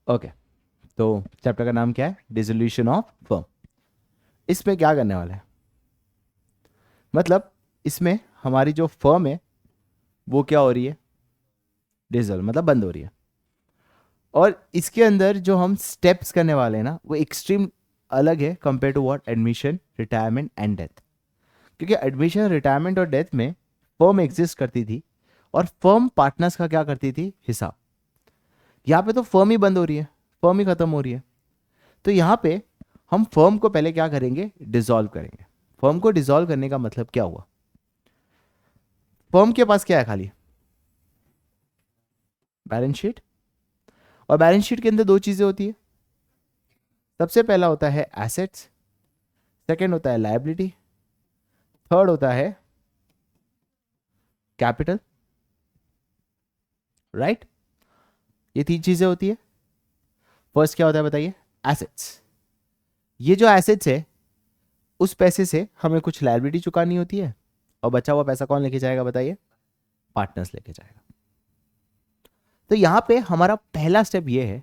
Okay, तो chapter का नाम क्या है? Dissolution of firm. इसमें क्या करने वाला है, मतलब इसमें हमारी जो फर्म है वो क्या हो रही है? डिसॉल्व मतलब बंद हो रही है। और इसके अंदर जो हम स्टेप्स करने वाले हैं ना, वो एक्सट्रीम अलग है compare to what admission, retirement and death. क्योंकि एडमिशन, रिटायरमेंट और डेथ में फर्म एग्जिस्ट करती थी और फर्म पार्टनर्स का क्या करती थी? हिसाब। यहाँ पे तो फर्म ही बंद हो रही है, फर्म ही खत्म हो रही है। तो यहाँ पे हम फर्म को पहले क्या करेंगे? डिसॉल्व करेंगे। फर्म को डिसॉल्व करने का मतलब क्या हुआ? फर्म के पास क्या है? खाली बैलेंस शीट। और बैलेंस शीट के अंदर दो चीजें होती है। सबसे पहला होता है एसेट्स, सेकंड होता है लायबिलिटी, थर्ड होता है कैपिटल। राइट? ये तीन चीजें होती है। फर्स्ट क्या होता है बताइए? एसेट्स। ये जो एसेट्स है, उस पैसे से हमें कुछ लायबिलिटी चुकानी होती है, और बचा हुआ पैसा कौन लेके जाएगा बताइए? पार्टनर्स लेके जाएगा। तो यहां पे हमारा पहला स्टेप ये है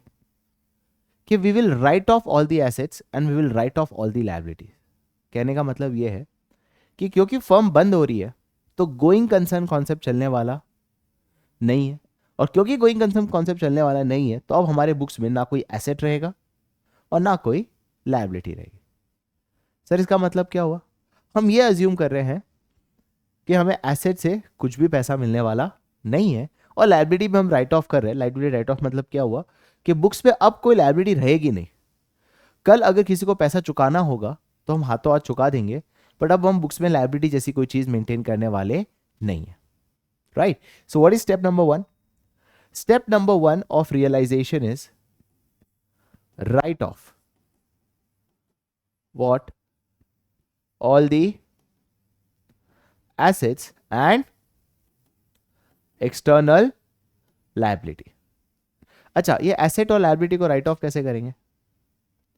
कि we will write off all the assets and we will write off all the liabilities. कहने का मतलब ये है कि क्योंकि फर्म बंद हो रही है तो गोइंग कंसर्न कॉन्सेप्ट चलने वाला नहीं है, और क्योंकि गोइंग कंसर्न कॉन्सेप्ट चलने वाला नहीं है तो अब हमारे बुक्स में ना कोई एसेट रहेगा और ना कोई लायबिलिटी रहेगी। सर इसका मतलब क्या हुआ? हम ये अज्यूम कर रहे हैं कि हमें एसेट से कुछ भी पैसा मिलने वाला नहीं है, और लायबिलिटी में हम राइट ऑफ कर रहे हैं। लायबिलिटी राइट ऑफ मतलब क्या हुआ कि बुक्स पे अब कोई लायबिलिटी रहेगी नहीं। कल अगर किसी को पैसा चुकाना होगा तो हम हाथों हाथ चुका देंगे, बट अब हम बुक्स में लायबिलिटी जैसी कोई चीज मेंटेन करने वाले नहीं है। Right? So what is step number one? Step number one of realisation is write off what? All the assets and external liability. अच्छा, ये एसेट और लायबिलिटी को राइट ऑफ कैसे करेंगे?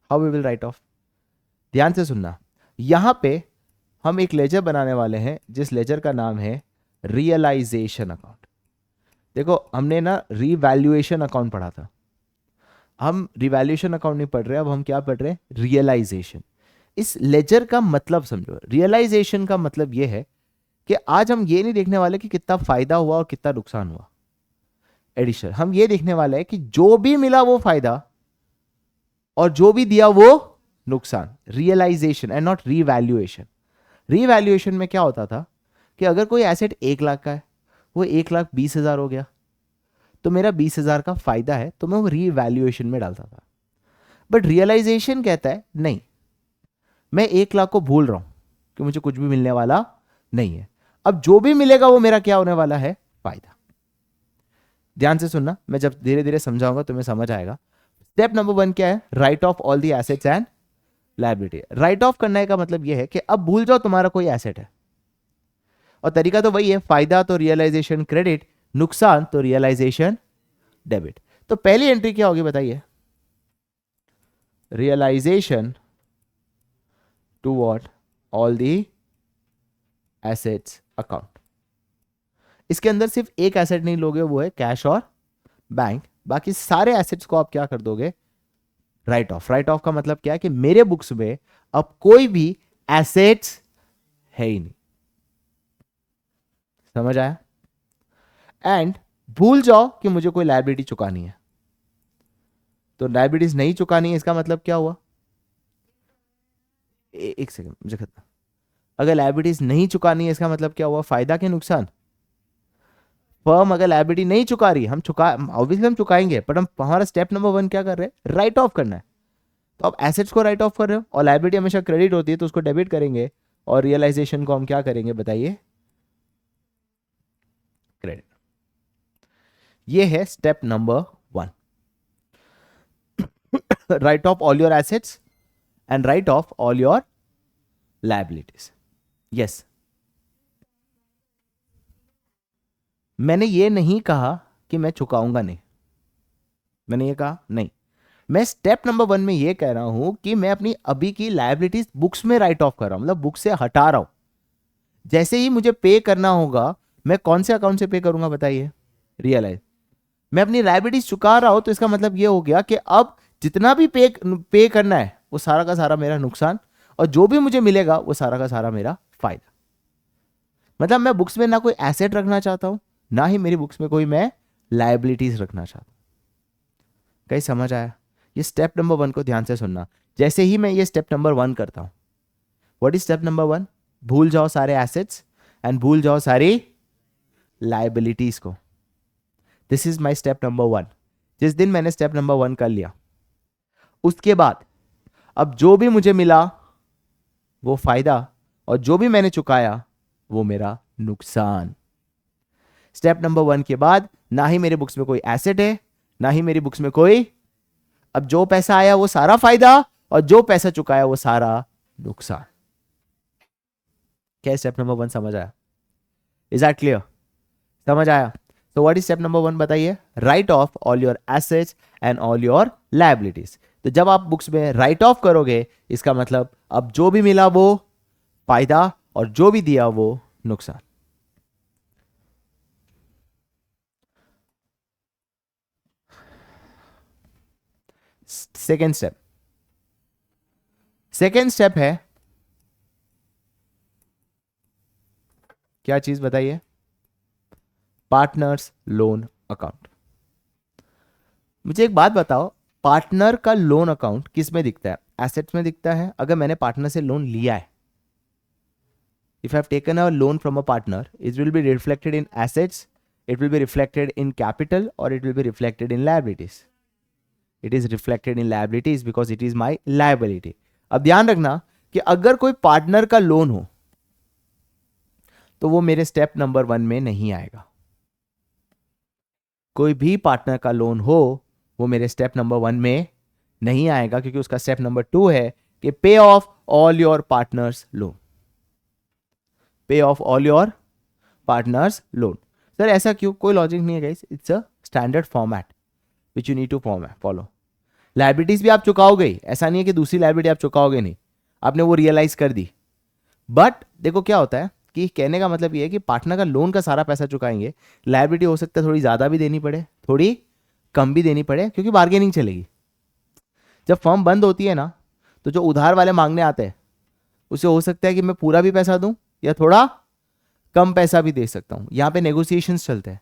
How we will write off? ध्यान से सुनना। यहां पे हम एक लेजर बनाने वाले हैं जिस लेजर का नाम है रियलाइजेशन अकाउंट। देखो हमने ना रिवैल्यूएशन अकाउंट पढ़ा था, हम रिवैल्यूएशन अकाउंट नहीं पढ़ रहे, अब हम क्या पढ़ रहे हैं? रियलाइजेशन। इस लेजर का मतलब समझो। रियलाइजेशन का मतलब यह है कि आज हम ये नहीं देखने वाले कि कितना फायदा हुआ और कितना नुकसान हुआ एडिशन। हम ये देखने वाले हैं कि जो भी मिला वो फायदा और जो भी दिया वो नुकसान। Realisation and not revaluation. Revaluation में क्या होता था कि अगर कोई एसेट 1 लाख का है, वो 1,20,000 हो गया, तो मेरा 20,000 का फायदा है, तो मैं वो रीवैल्यूएशन में डालता था। बट रियलाइजेशन कहता है नहीं, मैं 1 लाख को भूल रहा हूं कि मुझे कुछ भी मिलने वाला नहीं है, अब जो भी मिलेगा वो मेरा क्या होने वाला है? फायदा। ध्यान से सुनना, मैं जब धीरे धीरे समझाऊंगा तुम्हें समझ आएगा। स्टेप नंबर वन क्या है? Right off all the assets and liability. Right of करने का मतलब यह है कि अब भूल जाओ तुम्हारा कोई एसेट है, और तरीका तो वही है, फायदा तो रियलाइजेशन क्रेडिट, नुकसान तो रियलाइजेशन डेबिट। तो पहली एंट्री क्या होगी बताइए? Realisation to what? All the assets account. इसके अंदर सिर्फ एक एसेट नहीं लोगे, वो है कैश और बैंक। बाकी सारे एसेट्स को आप क्या कर दोगे? Right of. राइट ऑफ का मतलब क्या है कि मेरे बुक्स में अब कोई भी एसेट्स है ही नहीं। समझ आया? एंड भूल जाओ कि मुझे कोई लायबिलिटी चुकानी है, तो लायबिलिटीज नहीं चुकानी है, इसका मतलब क्या हुआ? एक सेकंड मुझे खत्म। अगर लायबिलिटीज नहीं चुकानी है इसका मतलब क्या हुआ? फायदा के नुकसान? फर्म अगर लायबिलिटी नहीं चुका रही, हम चुका ऑब्वियसली हम चुकाएंगे, बट हम हमारा स्टेप नंबर वन क्या कर रहे हैं? राइट ऑफ करना है। तो आप एसेट्स को राइट ऑफ कर रहे हो, और लायबिलिटी हमेशा क्रेडिट होती है तो उसको डेबिट करेंगे, और रियलाइजेशन को हम क्या करेंगे बताइए? क्रेडिट। ये है step number one. Right off all your assets and right off all your liabilities. Yes, मैंने ये नहीं कहा कि मैं चुकाऊंगा नहीं, मैंने ये कहा नहीं। मैं स्टेप नंबर वन में ये कह रहा हूं कि मैं अपनी अभी की लायबिलिटीज बुक्स में राइट ऑफ कर रहा हूं, मतलब बुक से हटा रहा हूं। जैसे ही मुझे पे करना होगा, मैं कौन से अकाउंट से पे करूंगा बताइए? रियलाइज। मैं अपनी लायबिलिटीज चुका रहा हूं, तो इसका मतलब ये हो गया कि अब जितना भी पे करना है वो सारा का सारा मेरा नुकसान, और जो भी मुझे मिलेगा वो सारा का सारा मेरा फायदा। मतलब मैं बुक्स में ना कोई एसेट रखना चाहता हूं, ना ही मेरी बुक्स में कोई मैं लायबिलिटीज रखना चाहता हूं। कहीं समझ आया? ये स्टेप नंबर 1 को ध्यान से सुनना। जैसे ही मैं ये स्टेप नंबर 1 करता हूं, व्हाट इज स्टेप नंबर 1? भूल जाओ सारे एसेट्स एंड भूल जाओ सारी लायबिलिटीज को। This is my step number 1। जिस दिन मैंने स्टेप नंबर 1 कर लिया, उसके बाद अब जो भी मुझे मिला वो फायदा, और जो भी मैंने चुकाया वो मेरा नुकसान। स्टेप नंबर 1 के बाद ना ही मेरे बुक्स में कोई एसेट है, ना ही मेरी बुक्स में कोई, अब जो पैसा आया वो सारा फायदा, और जो पैसा चुकाया वो सारा नुकसान। क्या स्टेप नंबर 1 समझ आया? Is that clear? समझ आया? तो व्हाट इज स्टेप नंबर 1 बताइए? Right off all your assets and all your liabilities. तो जब आप बुक्स में राइट ऑफ करोगे, इसका मतलब अब जो भी मिला वो फायदा, और जो भी दिया वो नुकसान। सेकेंड स्टेप है, क्या चीज बताइए? Partners loan account. मुझे एक बात बताओ, पार्टनर का लोन अकाउंट किस में दिखता है? एसेट्स में दिखता है। अगर मैंने पार्टनर से लोन लिया है, if I have taken a loan from a partner, it will be reflected in assets, it will be reflected in capital, or it will be reflected in liabilities. It is reflected in liabilities because it is my liability. अब ध्यान रखना कि अगर कोई partner का loan हो तो वो मेरे स्टेप नंबर 1 में नहीं आएगा। कोई भी पार्टनर का लोन हो वो मेरे स्टेप नंबर 1 में नहीं आएगा, क्योंकि उसका स्टेप नंबर 2 है कि pay off all your partners loan. Pay off all your partners loan. Sir ऐसा क्यों? कोई लॉजिक नहीं है guys, it's a standard format which you need to follow. Liabilities भी आप चुकाओगे, ऐसा नहीं है कि दूसरी लायबिलिटी आप चुकाओगे नहीं, आपने वो रियलाइज कर दी। बट देखो क्या होता है कि कहने का मतलब ये है कि पार्टनर का लोन का सारा पैसा चुकाएंगे, लायबिलिटी हो सकता है थोड़ी ज़्यादा भी देनी पड़े, थोड़ी कम भी देनी पड़े, क्योंकि बार्गेनिंग चलेगी। जब फर्म बंद होती है ना, तो जो उधार वाले मांगने आते हैं उसे हो सकता है कि मैं पूरा भी पैसा दूं या थोड़ा कम पैसा भी दे सकता हूं। यहां पे नेगोशिएशंस चलते हैं।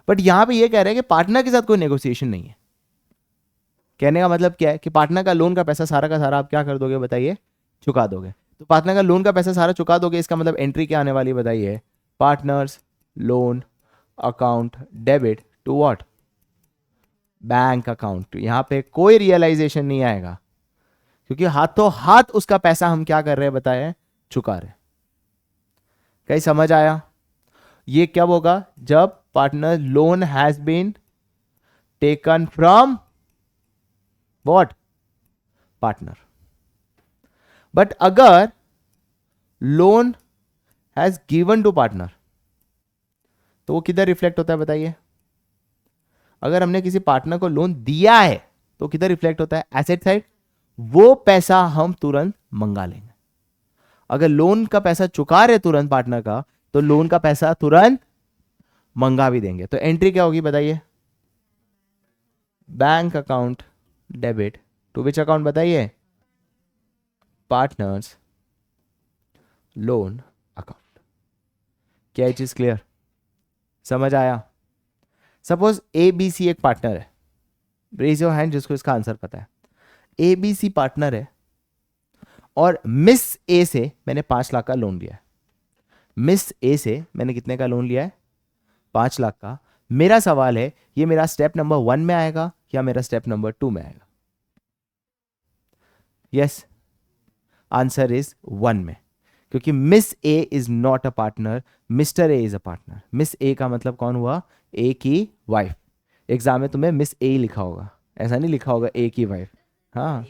बट यहां पे ये कह रहे हैं कि पार्टनर के साथ कोई नेगोशिएशन नहीं है। कहने का मतलब क्या है कि पार्टनर का लोन का पैसा सारा का सारा आप क्या कर दोगे बताइए? चुका दोगे। तो पार्टनर का लोन का पैसा सारा चुका दोगे, इसका मतलब एंट्री क्या आने वाली बताइए? Partners loan account debit to what? Bank account. यहां पे कोई रियलाइजेशन नहीं आएगा, क्योंकि हाथों हाथ उसका पैसा हम क्या कर रहे हैं बताएं? चुका रहे। कहीं समझ आया? ये कब होगा? जब partner loan has been taken from what? Partner. But अगर loan has given to partner, तो वो किधर रिफ्लेक्ट होता है बताइए? अगर हमने किसी पार्टनर को लोन दिया है तो किधर रिफ्लेक्ट होता है? Asset side. वो पैसा हम तुरंत मंगा लेंगे। अगर लोन का पैसा चुका रहे तुरंत पार्टनर का, तो लोन का पैसा तुरंत मंगा भी देंगे। तो एंट्री क्या होगी बताइए? Bank account debit to which account बताइए? Partners loan account. क्या ये चीज क्लियर? समझ आया? सपोज ABC एक पार्टनर है, रेज योर हैंड जिसको इसका आंसर पता है। ABC पार्टनर है और मिस A से मैंने 5 लाख का लोन लिया है। मिस A से मैंने कितने का लोन लिया है? 5 लाख का। मेरा सवाल है, ये मेरा स्टेप नंबर 1 में आएगा या मेरा स्टेप नंबर 2 में आएगा? यस, आंसर इज 1 में, क्योंकि miss A is not a partner, mister A is a partner. Miss A का मतलब कौन हुआ? A की वाइफ। एग्जाम में तुम्हें मिस A लिखा होगा, ऐसा नहीं लिखा होगा A की वाइफ। हाँ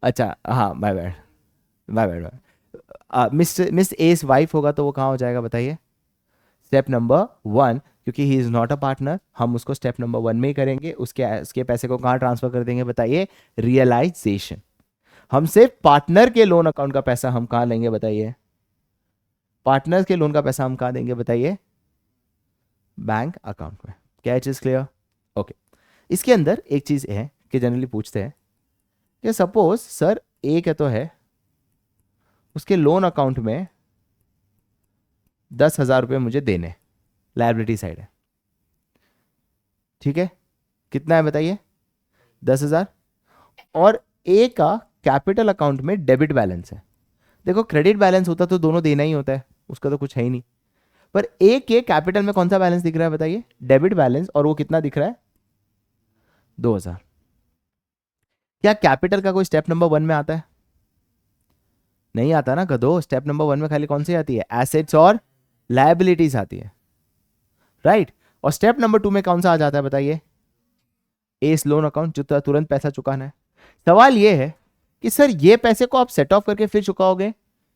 अच्छा, हाँ bye bye bye bye. Miss S wife होगा तो वो कहाँ हो जाएगा बताइए? स्टेप नंबर 1, क्योंकि he is not a partner, हम उसको स्टेप नंबर 1 में ही करेंगे। उसके पैसे को कहाँ ट्रांसफर कर देंगे बताइए? रियलाइजेशन। हम सिर्फ पार्टनर के लोन अकाउंट का पैसा हम कहाँ लेंगे बताइए? पार्टनर के लोन का पैसा हम कहाँ देंगे बताइए? बैंक अकाउंट में। क्या चीज क्लियर? ओके। इसके अंदर एक चीज है कि जनरली पूछते हैं कि सपोज सर एक है तो है, उसके लोन अकाउंट में 10,000 रुपये मुझे देने, लायबिलिटी साइड है, ठीक है, कितना है बताइए? 10,000। और ए का कैपिटल अकाउंट में डेबिट बैलेंस है। देखो क्रेडिट बैलेंस होता तो दोनों देना ही होता है, उसका तो कुछ है ही नहीं, पर ए के कैपिटल में कौन सा बैलेंस दिख रहा है बताइए? Debit balance. और वो कितना दिख रहा है? 2,000। क्या कैपिटल का कोई स्टेप नंबर 1 में आता है? नहीं आता ना गधो। स्टेप नंबर 1 में खाली कौन सी आती है? एसेट्स और लायबिलिटीज आती है, राइट। और स्टेप नंबर 2 में कौन सा आ जाता है बताइए? एस लोन अकाउंट, जो तुरंत पैसा चुकाना है। सवाल ये है कि सर ये पैसे को आप सेट ऑफ करके फिर चुकाओगे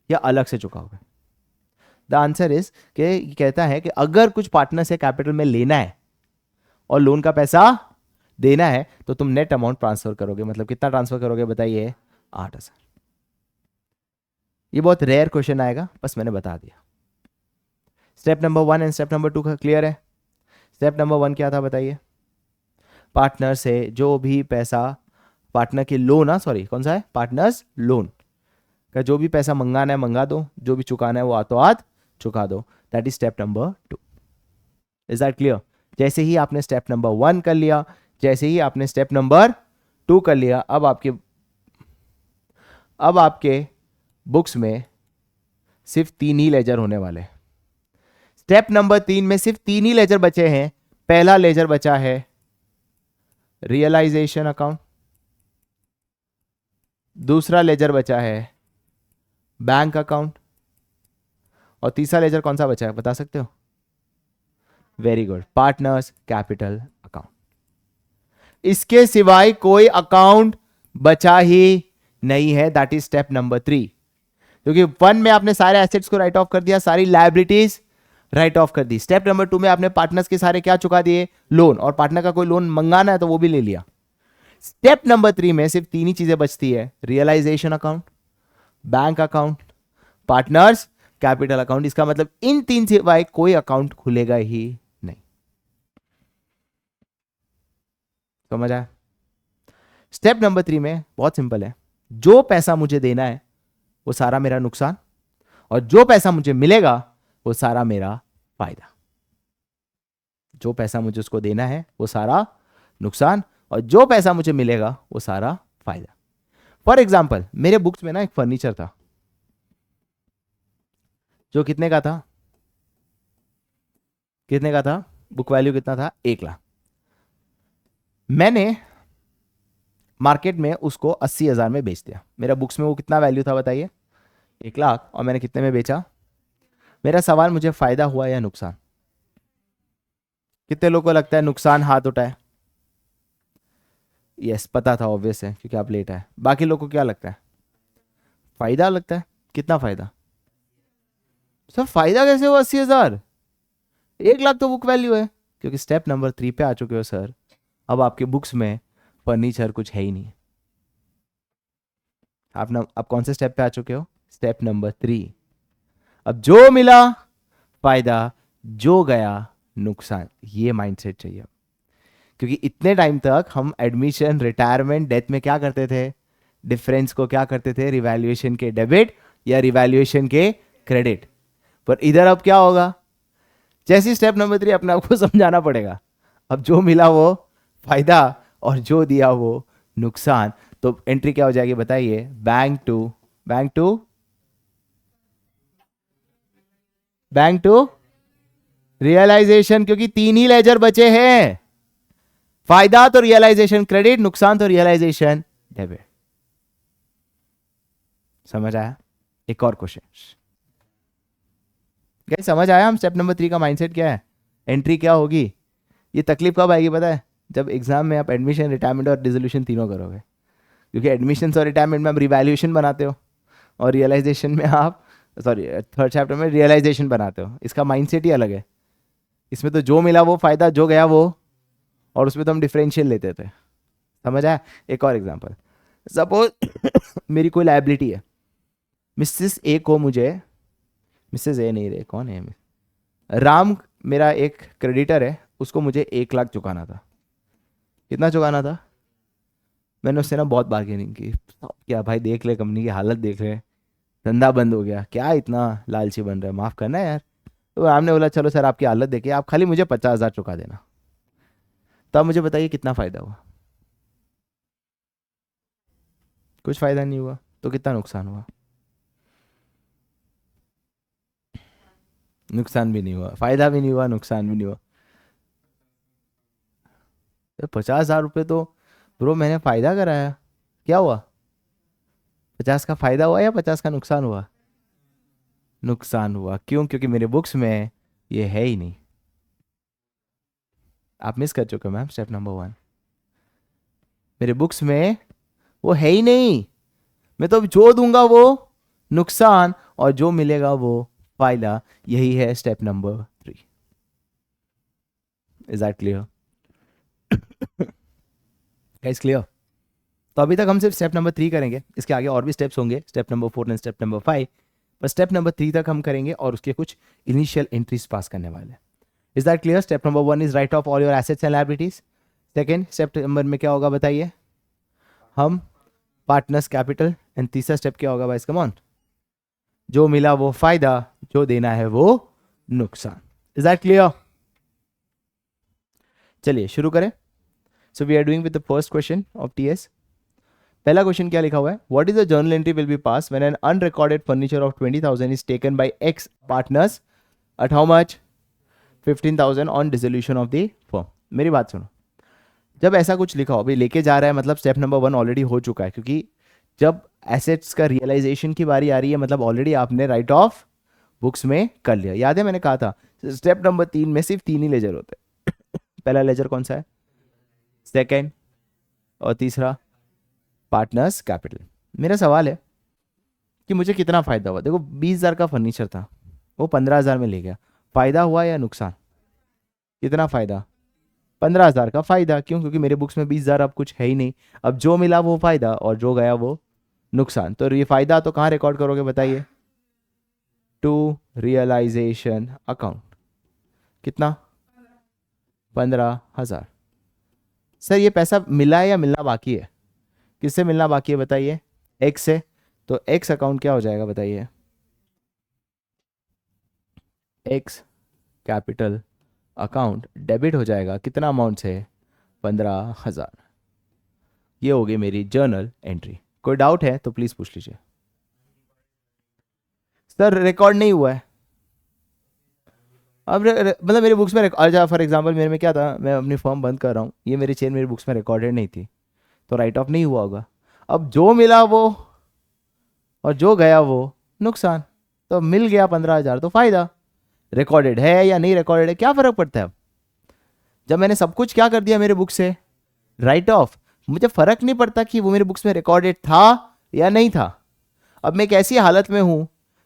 या अलग से चुकाओगे? द आंसर इज कि कहता है कि अगर कुछ पार्टनर से कैपिटल में लेना है और लोन का पैसा देना है तो तुम नेट अमाउंट ट्रांसफर करोगे। मतलब कितना ट्रांसफर करोगे बताइए? 8,000। ये बहुत रेयर क्वेश्चन आएगा, बस मैंने बता दिया। Step number 1 and step number 2 clear है? स्टेप नंबर 1 क्या था बताइए? पार्टनर से जो भी पैसा, पार्टनर के लोन, कौन सा है? पार्टनर्स लोन का जो भी पैसा मंगाना है मंगा दो, जो भी चुकाना है वो हाथों हाथ चुका दो। That is step number 2। Is that clear? जैसे ही आपने स्टेप नंबर 1 कर लिया, जैसे ही आपने स्टेप नंबर 2 कर लिया, अब आपके बुक्स में सिर्फ 3 ही लेजर होने वाले। स्टेप नंबर 3 में सिर्फ 3 ही लेजर बचे हैं। पहला लेजर बचा है रियलाइजेशन अकाउंट, दूसरा लेजर बचा है बैंक अकाउंट, और तीसरा लेजर कौन सा बचा है बता सकते हो? Very good, partners capital account. इसके सिवाय कोई अकाउंट बचा ही नहीं है। That is step number 3। क्योंकि 1 में आपने सारे एसेट्स को राइट ऑफ कर दिया, सारी लायबिलिटीज राइट ऑफ कर दी। स्टेप नंबर 2 में आपने पार्टनर्स के सारे क्या चुका दिए? लोन। और पार्टनर का कोई लोन मंगाना है तो वो भी ले लिया। स्टेप नंबर 3 में सिर्फ 3 ही चीजें बचती है, realisation account, bank account, partners capital account. इसका मतलब इन 3 सिवाय कोई अकाउंट खुलेगा ही नहीं। समझ आया? स्टेप नंबर 3 में बहुत सिंपल है, जो पैसा मुझे देना है वो सारा मेरा नुकसान, और जो पैसा मुझे मिलेगा वो सारा मेरा फायदा। जो पैसा मुझे उसको देना है वो सारा नुकसान, और जो पैसा मुझे मिलेगा वो सारा फायदा। फॉर एग्जाम्पल मेरे बुक्स में ना एक फर्नीचर था जो कितने का था? कितने का था? बुक वैल्यू कितना था? 1 लाख। मैंने मार्केट में उसको 80,000 में बेच दिया। मेरा बुक्स में वो कितना वैल्यू था बताइए? 1 लाख। और मैंने कितने में बेचा? मेरा सवाल, मुझे फायदा हुआ या नुकसान? कितने लोगों को लगता है नुकसान? हाथ उठाए। यस, पता था, ऑब्वियस है क्योंकि आप लेट आए। बाकी लोगों को क्या लगता है? फायदा लगता है। कितना फायदा? सर फायदा कैसे हुआ 80,000? 1 लाख तो बुक वैल्यू है। क्योंकि स्टेप नंबर 3 पे आ चुके हो सर। अब आपके बुक्स में फर्नीचर कुछ है ही नहीं। आप कौन से स्टेप पे आ चुके हो? Step number 3। अब जो मिला फायदा, जो गया नुकसान। ये माइंडसेट चाहिए, क्योंकि इतने टाइम तक हम एडमिशन, रिटायरमेंट, डेथ में क्या करते थे? डिफरेंस को क्या करते थे? रिवैल्यूएशन के डेबिट या रिवैल्यूएशन के क्रेडिट। पर इधर अब क्या होगा? जैसी स्टेप नंबर 3 अपने आप को समझाना पड़ेगा। अब जो मिला वो फायदा और जो दिया वो नुकसान। तो एंट्री क्या हो जाएगी बताइए? बैंक टू रियलाइजेशन, क्योंकि 3 ही लेजर बचे हैं, फायदा तो रियलाइजेशन क्रेडिट, नुकसान तो रियलाइजेशन डेबिट। समझ आया? एक और क्वेश्चन क्या समझ आया? हम स्टेप नंबर 3 का माइंडसेट क्या है, एंट्री क्या होगी? ये तकलीफ कब आएगी पता है? जब एग्जाम में आप एडमिशन, रिटायरमेंट और डिसोल्यूशन तीनों करोगे। क्योंकि एडमिशन और रिटायरमेंट में आप रिवैल्यूएशन बनाते हो, और रियलाइजेशन में आप थर्ड चैप्टर में रियलाइजेशन बनाते हो। इसका माइंडसेट ही अलग है। इसमें तो जो मिला वो फायदा, जो गया वो, और उसमें तो हम डिफरेंशियल लेते थे। समझ आया? एक और एग्जांपल, सपोज मेरी कोई लायबिलिटी है, मिसेस ए को मुझे, मिसेस ए नहीं रहे, कौन है? राम मेरा एक क्रेडिटर है, उसको मुझे 1 लाख चुकाना था। कितना चुकाना था? मैंने उससे ना बहुत बार्गेनिंग की, क्या भाई देख ले, कंपनी की हालत देख ले, धंधा बंद हो गया, क्या इतना लालची बन रहा है, माफ़ करना यार। तो हमने बोला चलो सर आपकी हालत देखिए, आप खाली मुझे 50,000 चुका देना। तब मुझे बताइए कितना फ़ायदा हुआ? कुछ फ़ायदा नहीं हुआ, तो कितना नुकसान हुआ? नुकसान भी नहीं हुआ, फ़ायदा भी नहीं हुआ, नुकसान भी नहीं हुआ। 50,000 रुपये तो ब्रो मैंने फ़ायदा कराया, क्या हुआ? 50 का फ़ायदा हुआ या 50 का नुकसान हुआ? नुकसान हुआ, क्यों? क्योंकि मेरे बुक्स में ये है ही नहीं। आप मिस कर चुके हो मैम स्टेप नंबर 1। मेरे बुक्स में वो है ही नहीं। मैं तो जो दूंगा वो नुकसान, और जो मिलेगा वो फायदा। यही है step number 3। Is that clear guys? Clear? तो अभी तक हम सिर्फ स्टेप नंबर 3 करेंगे, इसके आगे और भी स्टेप्स होंगे, step number 4 and step number 5। पर स्टेप नंबर 3 तक हम करेंगे और उसके कुछ इनिशियल एंट्रीज पास करने वाले हैं। Is that clear? Step number 1 is write off all your assets and liabilities. Second step number में क्या होगा बताइए? हम पार्टनर्स कैपिटल। एंड तीसरा स्टेप क्या होगा भाई? Come on. जो मिला वो फायदा, जो देना है वो नुकसान। Is that clear? चलिए शुरू करें। So we are doing with the first question of TS. पहला क्वेश्चन क्या लिखा हुआ है? What is the journal entry will be pass when an unrecorded furniture of 20,000 is taken by X partners at how much? 15,000 on dissolution of the firm. मेरी बात सुनो, जब ऐसा कुछ लिखा हो, अभी लेके जा रहा है मतलब स्टेप नंबर 1 ऑलरेडी हो चुका है, क्योंकि जब एसेट्स का रियलाइजेशन की बारी आ रही है मतलब ऑलरेडी आपने राइट ऑफ बुक्स में कर लिया। याद है मैंने कहा था स्टेप नंबर 3 में सिर्फ 3 ही लेजर होते हैं। पहला लेजर कौन सा है? सेकेंड, और तीसरा पार्टनर्स कैपिटल। मेरा सवाल है कि मुझे कितना फायदा हुआ? देखो 20,000 का फर्नीचर था, वो 15,000 में ले गया, फायदा हुआ या नुकसान? कितना फायदा? 15,000 का फायदा। क्यों? क्योंकि मेरे बुक्स में 20,000 अब कुछ है ही नहीं। अब जो मिला वो फायदा और जो गया वो नुकसान। तो ये फायदा तो कहाँ रिकॉर्ड करोगे बताइए? To realisation account. कितना? 15,000। सर ये पैसा मिला है या मिलना बाकी है? किससे मिलना बाकी है बताइए? एक्स से। तो एक्स अकाउंट क्या हो जाएगा बताइए? एक्स कैपिटल अकाउंट डेबिट हो जाएगा कितना अमाउंट से? 15,000। ये हो गई मेरी जर्नल एंट्री। कोई डाउट है तो प्लीज पूछ लीजिए। सर रिकॉर्ड नहीं हुआ है। अब मतलब मेरी बुक्स में अच्छा फॉर एग्जांपल मेरे में क्या था, मैं अपनी फॉर्म बंद कर रहा हूँ, ये मेरी चेन मेरी बुक्स में रिकॉर्डेड नहीं थी, तो राइट ऑफ नहीं हुआ होगा। अब जो मिला वो और जो गया वो नुकसान। तो मिल गया 15,000 तो फायदा। रिकॉर्डेड है या नहीं रिकॉर्डेड है क्या फर्क पड़ता है? अब जब मैंने सब कुछ क्या कर दिया मेरे बुक से, राइट ऑफ, मुझे फर्क नहीं पड़ता कि वो मेरे बुक्स में रिकॉर्डेड था या नहीं था। अब मैं एक ऐसी हालत में हूं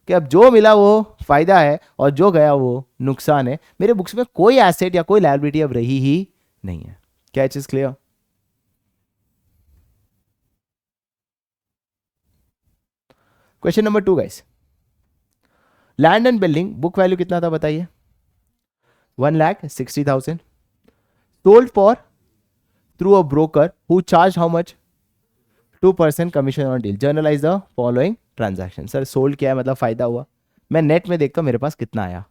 कि अब जो मिला वो फायदा है और जो गया वो नुकसान है। मेरे बुक्स में कोई एसेट या कोई लायबिलिटी अब रही ही नहीं है। क्या चीज clear? Question number 2 guys. Land and building book value कितना था बताइए? 1,60,000। Sold for through a broker who charge how much? 2% commission on deal. Generalized the following transaction. Sir sold किया है मतलब फायदा हुआ। मैं नेट में देखता हूँ मेरे पास कितना आया।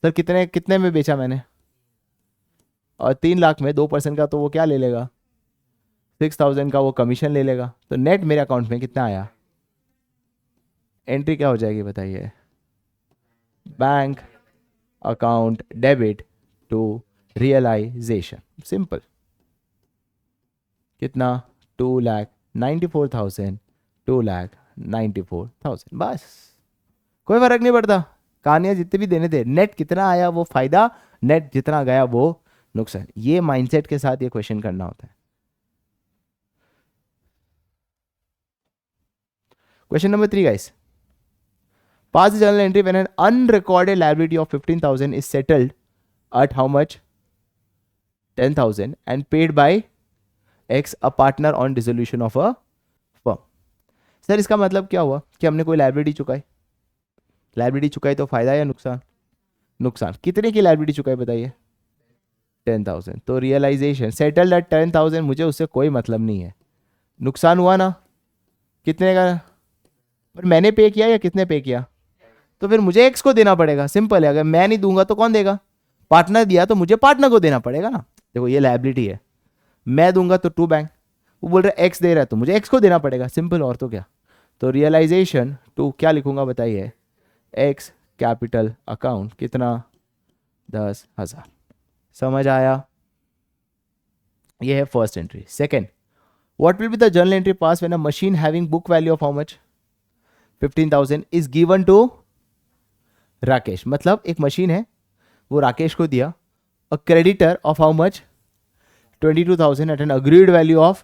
सर कितने कितने में बेचा मैंने? और 3 लाख में 2% का तो वो क्या ले लेगा? 6,000 का वो कमीशन ले लेगा। तो नेट मेरे अकाउंट में कितना आया? एंट्री क्या हो जाएगी बताइए? Bank account debit to realisation. Simple. कितना? 2,94,000। 2,94,000 बस। कोई फर्क नहीं पड़ता, कहानियां जितने भी देने थे, नेट कितना आया वो फायदा, नेट जितना गया वो नुकसान। ये माइंडसेट के साथ ये क्वेश्चन करना होता है। Question number 3 guys. Pass the journal entry when an unrecorded liability of 15,000 is settled at how much? 10,000 and paid by X a partner on dissolution of a firm। Sir इसका मतलब क्या हुआ कि हमने कोई लाइबिलिटी चुकाई? लाइबिलिटी चुकाई तो फायदा या नुकसान? नुकसान। कितने की लाइबिलिटी चुकाई बताइए? 10,000, तो रियलाइजेशन सेटल्ड एट 10,000, मुझे उससे कोई मतलब नहीं है। नुकसान हुआ ना, कितने का, पर मैंने पे किया या किसने पे किया, तो फिर मुझे एक्स को देना पड़ेगा। सिंपल है, अगर मैं नहीं दूंगा तो कौन देगा, पार्टनर दिया तो मुझे पार्टनर को देना पड़ेगा ना। देखो ये लायबिलिटी है, मैं दूंगा तो टू बैंक, वो बोल रहे एक्स दे रहा है तो मुझे एक्स को देना पड़ेगा, सिंपल, और तो क्या। तो रियलाइजेशन टू क्या लिखूंगा बताइए, एक्स कैपिटल अकाउंट कितना, 10,000। समझ आया, ये है first entry. Second, what will be the journal entry pass when a machine having book value of how much, 15,000 is given to Rakesh. मतलब एक मशीन है, वो राकेश को दिया, a creditor of how much, 22,000 at an agreed value of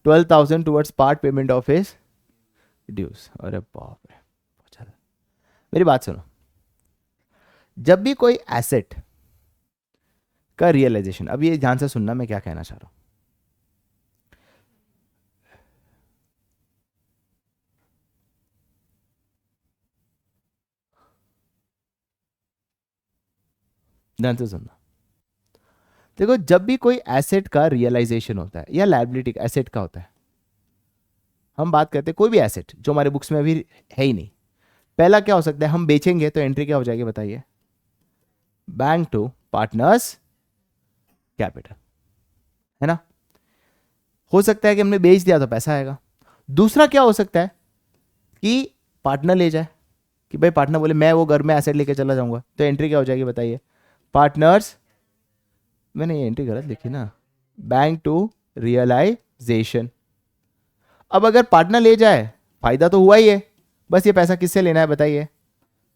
12,000 towards part payment of his dues। अरे बाप रे, चलो मेरी बात सुनो, जब भी कोई एसेट का रियलाइजेशन, अब ये ध्यान से सुनना मैं क्या कहना चाह रहा हूं। ध्यान से सुनना, देखो जब भी कोई एसेट का रियलाइजेशन होता है या लायबिलिटी एसेट का होता है, हम बात करते हैं कोई भी एसेट जो हमारे बुक्स में अभी है ही नहीं, पहला क्या हो सकता है, हम बेचेंगे तो एंट्री क्या हो जाएगी बताइए, बैंक टू पार्टनर्स कैपिटल, है ना। हो सकता है कि हमने बेच दिया तो पैसा आएगा। दूसरा क्या हो सकता है कि पार्टनर ले जाए, कि भाई पार्टनर बोले मैं वो घर में एसेट लेके चला जाऊंगा, तो एंट्री क्या हो जाएगी बताइए, पार्टनर्स, मैंने ये एंट्री गलत लिखी ना, बैंक टू रियलाइजेशन। अब अगर पार्टनर ले जाए, फायदा तो हुआ ही है, बस ये पैसा किससे लेना है बताइए,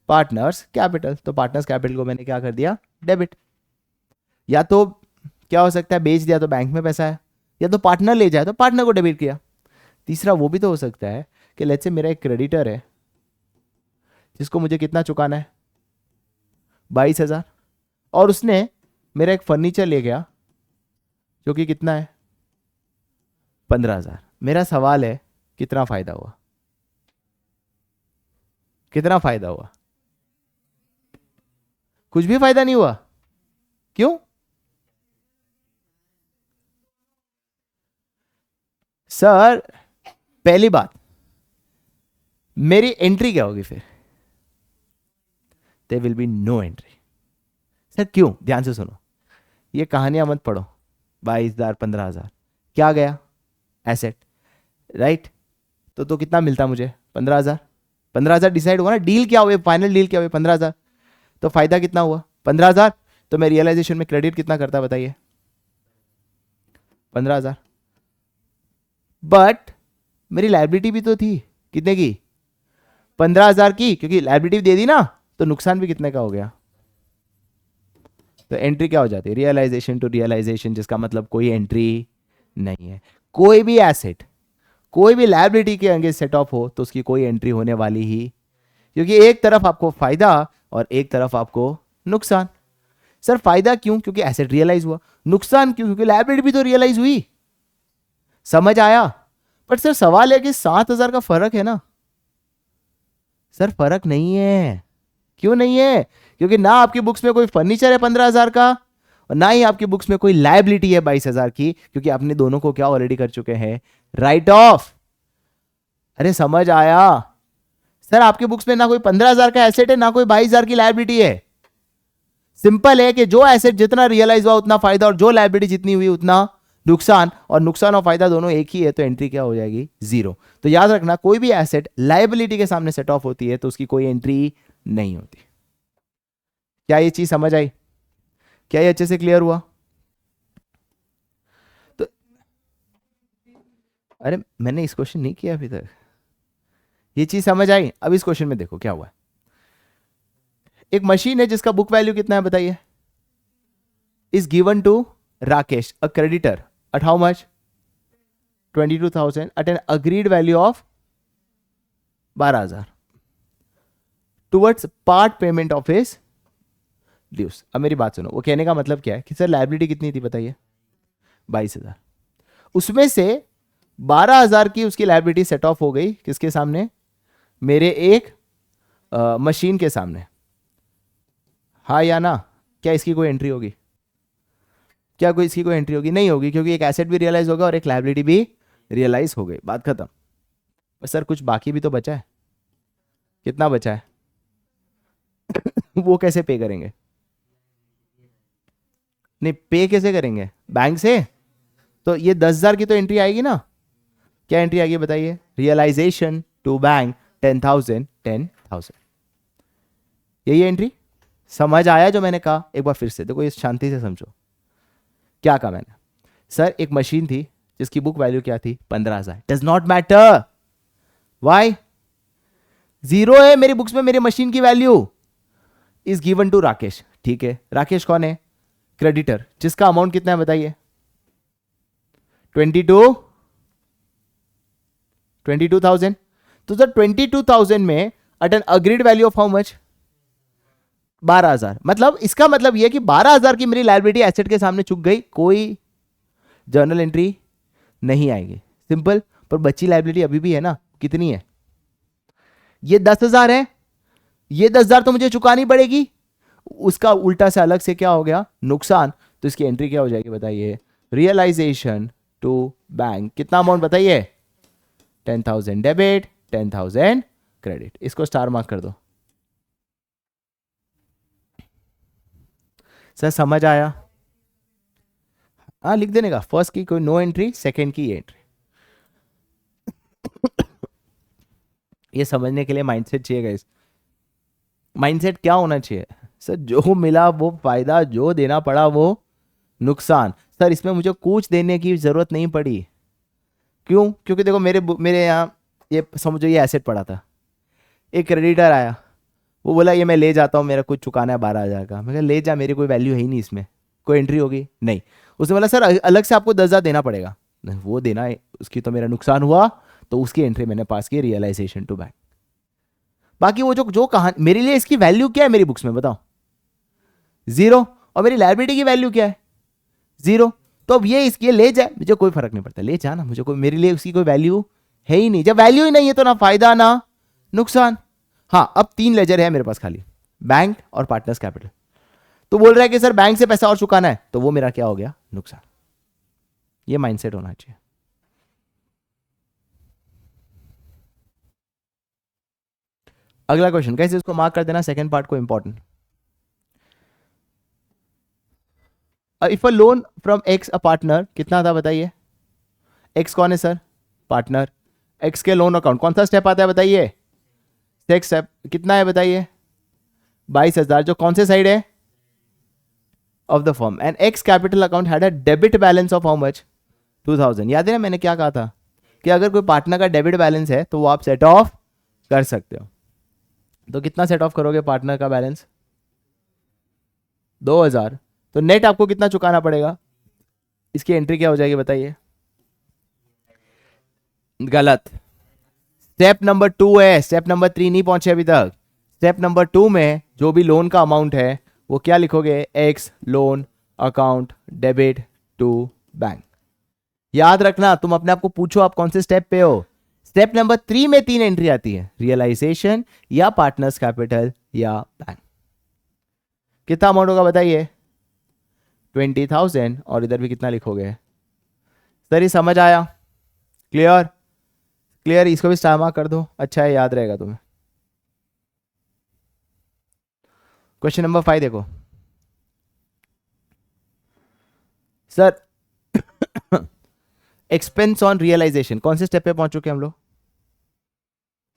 पार्टनर्स कैपिटल। तो पार्टनर्स कैपिटल को मैंने क्या कर दिया, डेबिट। या तो क्या हो सकता है, बेच दिया तो बैंक में पैसा है, या तो पार्टनर ले जाए तो पार्टनर को डेबिट किया। तीसरा वो भी तो हो सकता है कि लेट्स से मेरा एक क्रेडिटर है जिसको मुझे कितना चुकाना है, 22,000, और उसने मेरा एक फर्नीचर ले गया जो कि कितना है, 15,000। मेरा सवाल है कितना फायदा हुआ, कितना फायदा हुआ, कुछ भी फायदा नहीं हुआ। क्यों, सर पहली बात, मेरी एंट्री क्या होगी फिर, there will be no entry. Sir क्यों, ध्यान से सुनो, ये कहानियां मत पढ़ो, 22,000 15,000 क्या गया, एसेट, राइट। तो कितना मिलता मुझे, 15,000। 15,000 डिसाइड हुआ ना, डील क्या हुई, फाइनल डील क्या हुई, 15,000। तो फायदा कितना हुआ, 15,000। तो मैं रियलाइजेशन में क्रेडिट कितना करता बताइए, 15,000। बट मेरी लायबिलिटी भी तो थी, कितने की, 15,000 की, क्योंकि लायबिलिटी दे दी ना, तो नुकसान भी कितने का हो गया। तो एंट्री क्या हो जाती है, रियलाइजेशन टू रियलाइजेशन, जिसका मतलब कोई एंट्री नहीं है। कोई भी एसेट कोई भी लायबिलिटी के अगेंस्ट सेट ऑफ हो तो उसकी कोई एंट्री होने वाली ही, क्योंकि एक तरफ आपको फायदा और एक तरफ आपको नुकसान। सर फायदा क्यों, क्योंकि एसेट रियलाइज हुआ। नुकसान क्यों, क्योंकि लायबिलिटी भी तो रियलाइज हुई। समझ आया। पर सर सवाल है कि 7,000 का फर्क है ना। सर फर्क नहीं है। क्यों नहीं है, क्योंकि ना आपकी बुक्स में कोई फर्नीचर है 15,000 का, और ना ही आपकी बुक्स में कोई लायबिलिटी है 22,000 की, क्योंकि आपने दोनों को क्या ऑलरेडी कर चुके हैं, राइट ऑफ। अरे समझ आया। सर आपके बुक्स में ना कोई 15,000 का एसेट है, ना कोई 22,000 की लायबिलिटी है। सिंपल है कि जो एसेट जितना रियलाइज हुआ उतना फायदा, और जो लायबिलिटी जितनी हुई उतना नुकसान, और नुकसान और फायदा दोनों एक ही है, तो एंट्री क्या हो जाएगी, जीरो। तो याद रखना, कोई भी एसेट लायबिलिटी के सामने सेट ऑफ होती है तो उसकी कोई एंट्री नहीं होती। क्या ये चीज समझ आई, क्या ये अच्छे से क्लियर हुआ। तो अरे मैंने इस क्वेश्चन नहीं किया अभी तक, ये चीज समझ आई। अब इस क्वेश्चन में देखो क्या हुआ है। एक मशीन है जिसका बुक वैल्यू कितना है बताइए, is given to Rakesh a creditor at how much, 22,000 at an agreed value of 12,000 towards part payment of his dues। अब मेरी बात सुनो, वो कहने का मतलब क्या है कि सर लायबिलिटी कितनी थी बताइए, 22,000। उसमें से 12,000 की उसकी लायबिलिटी सेट ऑफ हो गई किसके सामने, मेरे एक मशीन के सामने। हाँ या ना, क्या इसकी कोई एंट्री होगी, क्या कोई इसकी कोई एंट्री होगी? नहीं होगी, क्योंकि एक एसेट भी रियलाइज होगा और एक लायबिलिटी भी रियलाइज हो गई, बात खत्म। पर सर कुछ बाकी भी तो बचा है, कितना बचा है? वो कैसे पे करेंगे? नहीं, पे कैसे करेंगे? बैंक से? तो ये 10,000 की तो एंट्री आएगी ना। क्या एंट्री आएगी बताइए? रियलाइजेशन टू बैंक 10,000, 10,000, यही एंट्री। समझ आया जो मैंने कहा? एक बार फिर से देखो, ये शांति से समझो। क्या कहा मैंने? सर एक मशीन थी जिसकी बुक वैल्यू क्या थी? 15,000। Does not matter, why? Zero है मेरी बुक्स में, मेरी मशीन की value is given to Rakesh. ठीक है, राकेश कौन है? क्रेडिटर, जिसका अमाउंट कितना है बताइए? 22,000। तो सर 22,000 में at an agreed value of how much? 12,000। मतलब इसका मतलब यह कि 12,000 की मेरी लायबिलिटी एसेट के सामने चुक गई, कोई जर्नल एंट्री नहीं आएगी, सिंपल। पर बची लायबिलिटी अभी भी है ना, कितनी है? ये 10,000 है, ये 10,000 तो मुझे चुकानी पड़ेगी। उसका उल्टा से अलग से क्या हो गया? नुकसान। तो इसकी एंट्री क्या हो जाएगी बताइए? Realisation to bank. कितना अमाउंट बताइए? 10,000 डेबिट, 10,000 क्रेडिट। इसको स्टार मार्क कर दो। सर समझ आया? हाँ, लिख देने का। फर्स्ट की कोई नो एंट्री, सेकंड की एंट्री। ये समझने के लिए माइंडसेट चाहिए गाइस। माइंडसेट क्या होना चाहिए? सर जो मिला वो फायदा, जो देना पड़ा वो नुकसान। सर इसमें मुझे कुछ देने की जरूरत नहीं पड़ी। क्यों? क्योंकि देखो मेरे यहाँ ये समझो, ये एसेट पड़ा था, एक क्रेडिटर आया, वो बोला ये मैं ले जाता हूँ, मेरा कुछ चुकाना है 12,000 का। मैं कहा ले जा, मेरी कोई वैल्यू है ही नहीं इसमें, कोई एंट्री होगी नहीं। उसने बोला सर अलग से आपको 10,000 देना पड़ेगा। नहीं, वो देना है, उसकी तो मेरा नुकसान हुआ, तो उसकी एंट्री मैंने पास की, रियलाइजेशन टू बैंक। बाकी वो जो जो कहानी, मेरे लिए इसकी वैल्यू क्या है मेरी बुक्स में बताओ? जीरो। और मेरी लायबिलिटी की वैल्यू क्या है? जीरो। तो अब ये इसके ले जाए, मुझे कोई फर्क नहीं पड़ता, ले जा ना, मुझे कोई, मेरे लिए उसकी कोई वैल्यू है ही नहीं। जब वैल्यू ही नहीं है तो ना फायदा ना नुकसान। हाँ, अब 3 लेजर है मेरे पास खाली, बैंक और पार्टनर्स कैपिटल। तो बोल रहा है कि सर बैंक से पैसा और चुकाना है, तो वो मेरा क्या हो गया? नुकसान। ये माइंडसेट होना चाहिए। अगला क्वेश्चन, कैसे इसको मार्क कर देना, सेकंड पार्ट को important. If a loan from x a partner, कितना था बताइए? एक्स कौन है सर? पार्टनर। एक्स के लोन अकाउंट कौन सा स्टेप आता है बताइए? Sex step. कितना है बताइए? 22,000। जो कौन से साइड है? Of the firm. And x capital account had a debit balance of how much? 2,000। याद है ना मैंने क्या कहा था कि अगर कोई पार्टनर का डेबिट बैलेंस है तो वो आप सेट ऑफ कर सकते हो। तो कितना सेट ऑफ करोगे पार्टनर का बैलेंस? 2,000। तो नेट आपको कितना चुकाना पड़ेगा? इसकी एंट्री क्या हो जाएगी बताइए? गलत। स्टेप नंबर 2 है, स्टेप नंबर 3 नहीं पहुंचे अभी तक। स्टेप नंबर 2 में जो भी लोन का अमाउंट है वो क्या लिखोगे? X loan account debit to bank. याद रखना, तुम अपने आप को पूछो आप कौन से स्टेप पे हो। स्टेप नंबर 3 में 3 एंट्री आती है, रियलाइजेशन या पार्टनर्स कैपिटल या बैंक। कितना अमाउंट होगा बताइए? 20,000। और इधर भी कितना लिखोगे? सर ये समझ आया? क्लियर? क्लियर। इसको भी स्टार मार्क कर दो, अच्छा है, याद रहेगा तुम्हें। क्वेश्चन नंबर 5 देखो सर। एक्सपेंस ऑन रियलाइजेशन, कौन से स्टेप पे पहुंच चुके हम लोग?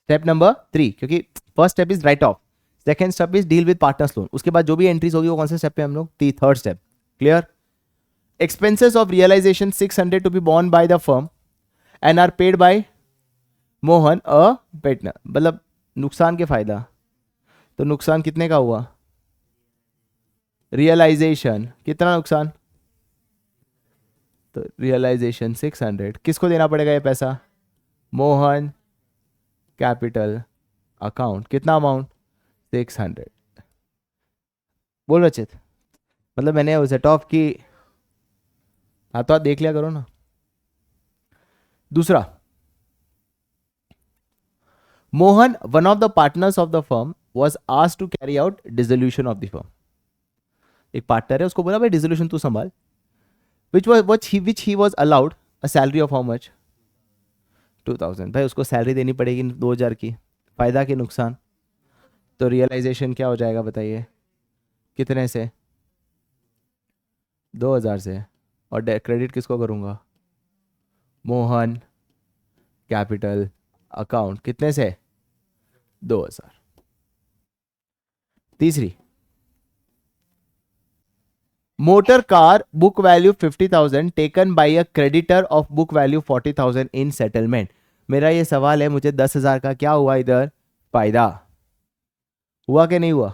स्टेप नंबर 3, क्योंकि first step is write of, second step is deal with partners loan. उसके बाद जो भी एंट्रीज होगी वो कौन से स्टेप पे हम लोग? Third step. Clear? Expenses of realisation 600 to be borne by the firm and are paid by Mohan a partner. मतलब नुकसान के फायदा, तो नुकसान कितने का हुआ? रियलाइजेशन कितना नुकसान? तो रियलाइजेशन 600। किसको देना पड़ेगा ये पैसा? Mohan capital account. कितना अमाउंट? 600। बोल रचित, मतलब मैंने सेट ऑफ की। हाँ तो आप देख लिया करो ना। दूसरा, Mohan one of the partners of the firm was asked to carry out dissolution of the firm. एक पार्टनर है, उसको बोला भाई डिसोल्यूशन तू संभाल। which he was allowed a salary of how much 2000। भाई उसको सैलरी देनी पड़ेगी 2000 की, फायदा कि नुकसान? तो रियलाइजेशन क्या हो जाएगा बताइए, कितने से? 2000 से। और क्रेडिट किसको करूँगा? मोहन कैपिटल अकाउंट, कितने से? 2000। तीसरी, motor car book value 50,000 taken by a creditor of book value 40,000 in settlement. मेरा ये सवाल है, मुझे 10,000 का क्या हुआ इधर? फायदा हुआ कि नहीं हुआ?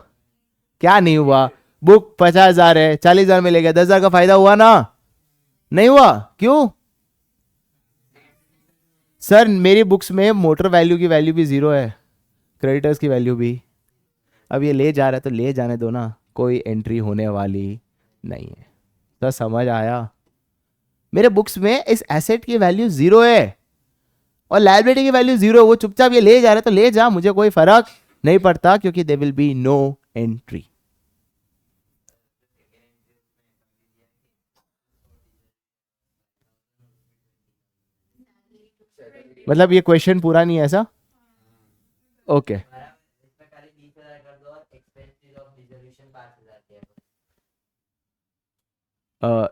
क्या नहीं हुआ? बुक 50,000 है, 40,000 मिलेगा, 10,000 का फायदा हुआ ना? नहीं हुआ। क्यों सर? मेरी बुक्स में मोटर वैल्यू की वैल्यू भी 0 है, क्रेडिटर्स की वैल्यू भी। अब ये ले जा रहा है तो ले जाने दो ना, कोई एंट्री होने वाली नहीं है। तो समझ आया? मेरे बुक्स में इस एसेट की वैल्यू 0 है और लायबिलिटी की वैल्यू 0 है। वो चुपचाप ये ले जा रहा है तो ले जा, मुझे कोई फर्क नहीं पड़ता, क्योंकि they will be no entry. मतलब ये क्वेश्चन पूरा नहीं है ऐसा? ओके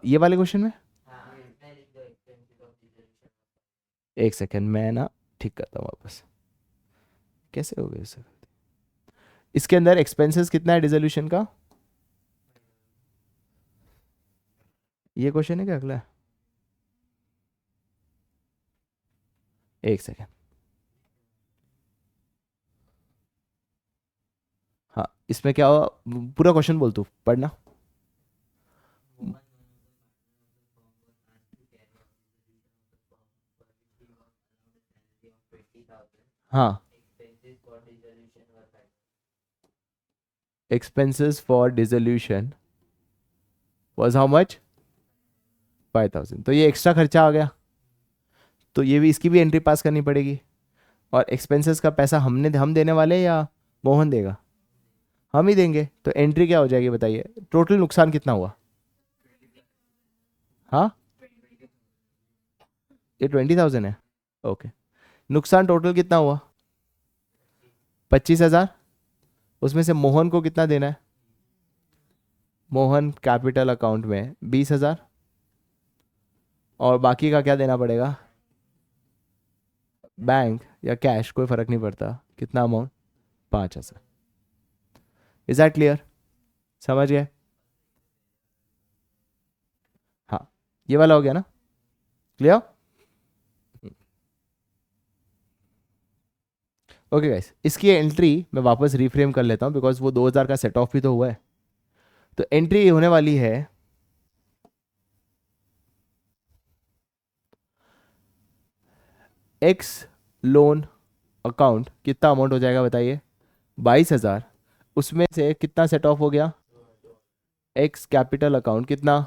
ये वाले क्वेश्चन में एक सेकेंड, मैं ना ठीक करता हूँ वापस। कैसे हो गए सर? इसके अंदर एक्सपेंसेस कितना है डिसोल्यूशन का? ये क्वेश्चन है क्या अगला? एक सेकेंड। हाँ, इसमें क्या हुआ? पूरा क्वेश्चन बोल तू, पढ़ना। हाँ, expenses for dissolution was how much? 5,000। तो ये एक्स्ट्रा खर्चा आ गया, तो ये भी, इसकी भी एंट्री पास करनी पड़ेगी। और एक्सपेंसेस का पैसा हम देने वाले या मोहन देगा? हम ही देंगे। तो एंट्री क्या हो जाएगी बताइए? टोटल नुकसान कितना हुआ? हाँ, ये 20,000 है। ओके, नुकसान टोटल कितना हुआ? 25,000। उसमें से मोहन को कितना देना है? मोहन कैपिटल अकाउंट में 20,000, और बाकी का क्या देना पड़ेगा? बैंक या कैश, कोई फर्क नहीं पड़ता। कितना अमाउंट? 5,000। Is that clear? समझ गए? हाँ, ये वाला हो गया ना क्लियर? ओके गाइस, इसकी एंट्री मैं वापस रिफ्रेम कर लेता हूं, बिकॉज वो 2000 का सेट ऑफ भी तो हुआ है। तो एंट्री होने वाली है एक्स लोन अकाउंट, कितना अमाउंट हो जाएगा बताइए? 22,000। उसमें से कितना सेट ऑफ हो गया? एक्स कैपिटल अकाउंट कितना?